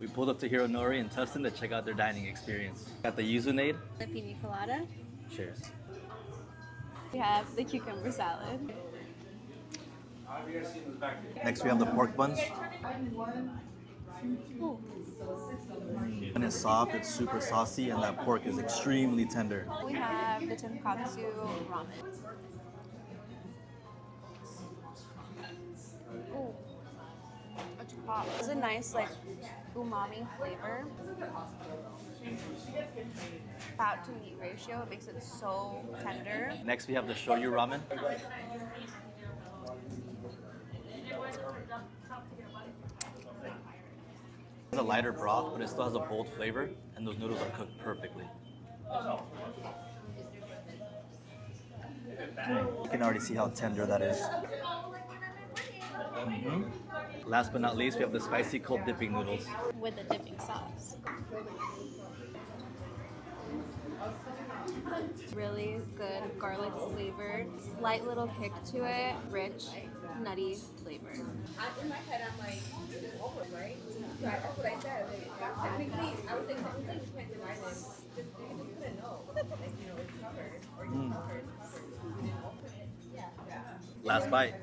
We pulled up to Hironori in Tustin to check out their dining experience. Got the yuzu-nade. The pina colada. Cheers. We have the cucumber salad. Next we have the pork buns. Ooh. And it's soft, it's super saucy, and that pork is extremely tender. We have the tonkatsu ramen. Ooh. It's hot. It's a nice like umami flavor. Fat to meat ratio, it makes it so tender. Next we have the shoyu ramen. It's a lighter broth, but it still has a bold flavor, and those noodles are cooked perfectly. You can already see how tender that is. Last but not least, we have the spicy cold dipping noodles. With the dipping sauce. Really good garlic flavored, slight little kick to it, rich, nutty flavor. In my head, I'm like, this is over, right? So that's what I said. Like, technically, I would say technically you can't deny them. Just couldn't know. Like, you know, it's covered. Or you covered. You didn't open it. Yeah. Last bite.